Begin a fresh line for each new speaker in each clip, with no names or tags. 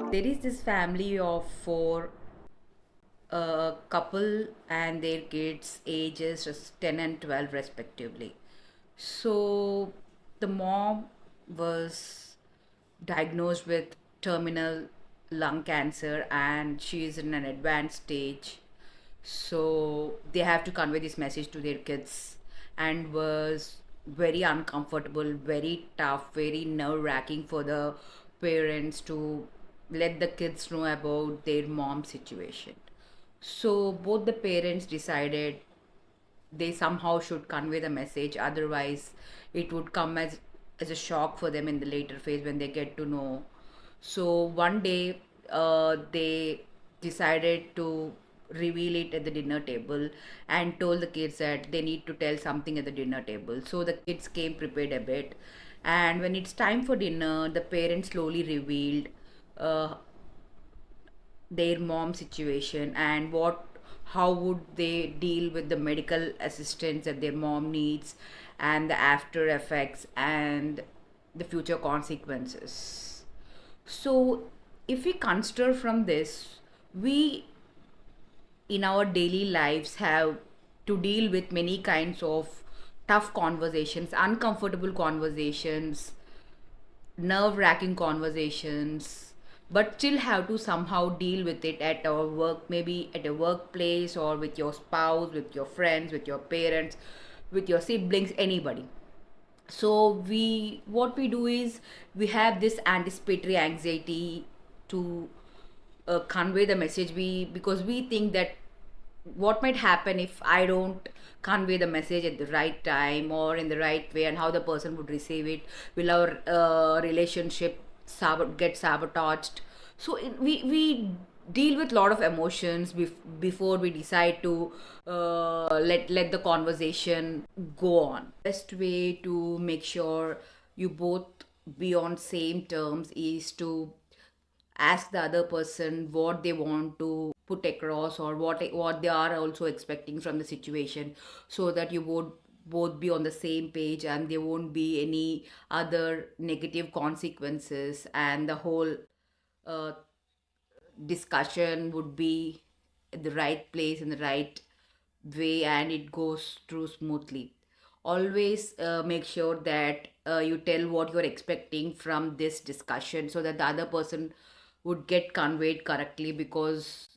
There is this family of four, a couple and their kids, ages 10 and 12 respectively. So the mom was diagnosed with terminal lung cancer and she is in an advanced stage. So they have to convey this message to their kids and was very uncomfortable, very tough, very nerve wracking for the parents to let the kids know about their mom's situation. So both the parents decided they somehow should convey the message, otherwise it would come as a shock for them in the later phase when they get to know. So one day they decided to reveal it at the dinner table and told the kids that they need to tell something at the dinner table. So the kids came prepared a bit, and when it's time for dinner the parents slowly revealed uh, their mom situation and what how would they deal with the medical assistance that their mom needs and the after effects and the future consequences. So if we consider from this, we in our daily lives have to deal with many kinds of tough conversations, uncomfortable conversations, nerve wracking conversations, but still have to somehow deal with it at our work, maybe at a workplace or with your spouse, with your friends, with your parents, with your siblings, anybody. So we what we do is we have this anticipatory anxiety to convey the message, we because we think that what might happen if I don't convey the message at the right time or in the right way, and how the person would receive it. Will our relationship get sabotaged? So we deal with a lot of emotions before we decide to let the conversation go on. Best way to make sure you both be on same terms is to ask the other person what they want to put across or what they are also expecting from the situation, so that you would both be on the same page and there won't be any other negative consequences, and the whole uh, discussion would be at the right place in the right way and it goes through smoothly. Always make sure that you tell what you're expecting from this discussion so that the other person would get conveyed correctly, because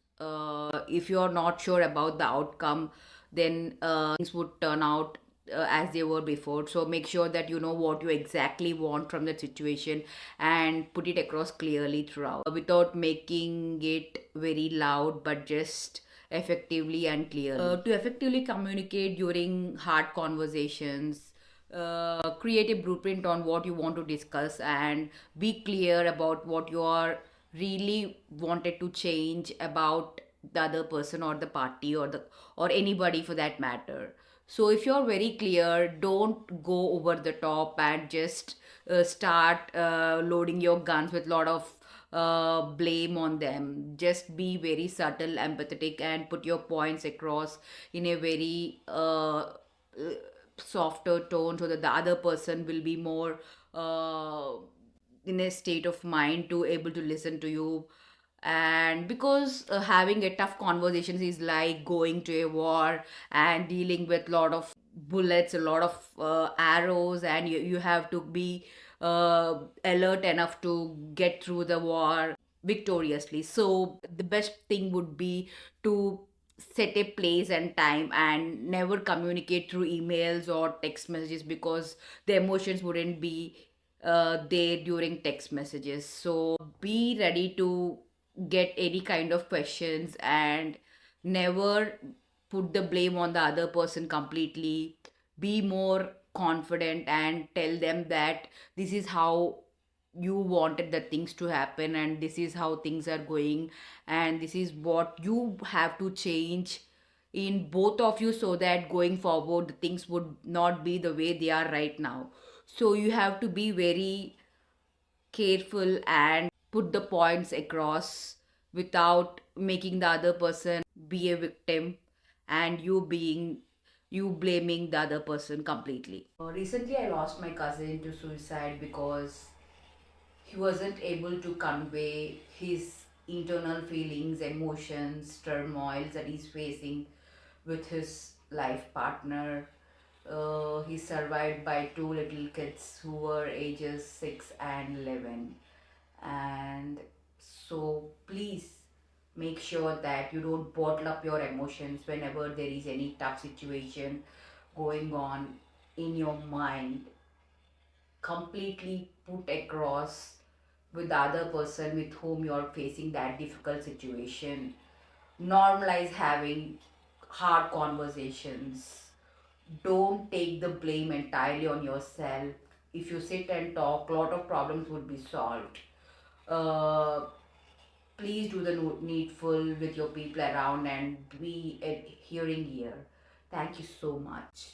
if you're not sure about the outcome, then things would turn out as they were before. So make sure that you know what you exactly want from that situation and put it across clearly throughout, without making it very loud, but just effectively and clearly. To effectively communicate during hard conversations, create a blueprint on what you want to discuss and be clear about what you are really wanted to change about the other person or the party or anybody for that matter. So if you're very clear, don't go over the top and just start loading your guns with a lot of blame on them. Just be very subtle, empathetic, and put your points across in a very softer tone so that the other person will be more uh, in a state of mind to able to listen to you. And because having a tough conversations is like going to a war and dealing with a lot of bullets, a lot of arrows, and you have to be alert enough to get through the war victoriously. So the best thing would be to set a place and time and never communicate through emails or text messages, because the emotions wouldn't be there during text messages. So be ready to get any kind of questions and never put the blame on the other person completely. Be more confident and tell them that this is how you wanted the things to happen and this is how things are going and this is what you have to change in both of you, so that going forward the things would not be the way they are right now. So you have to be very careful and put the points across without making the other person be a victim and you blaming the other person completely. Recently I lost my cousin to suicide because he wasn't able to convey his internal feelings, emotions, turmoils that he's facing with his life partner. He's survived by two little kids who were ages 6 and 11. And so please make sure that you don't bottle up your emotions whenever there is any tough situation going on in your mind. Completely put across with the other person with whom you're facing that difficult situation. Normalize having hard conversations. Don't take the blame entirely on yourself. If you sit and talk, a lot of problems would be solved. uh, Please do the needful with your people around and be a hearing ear. Thank you so much.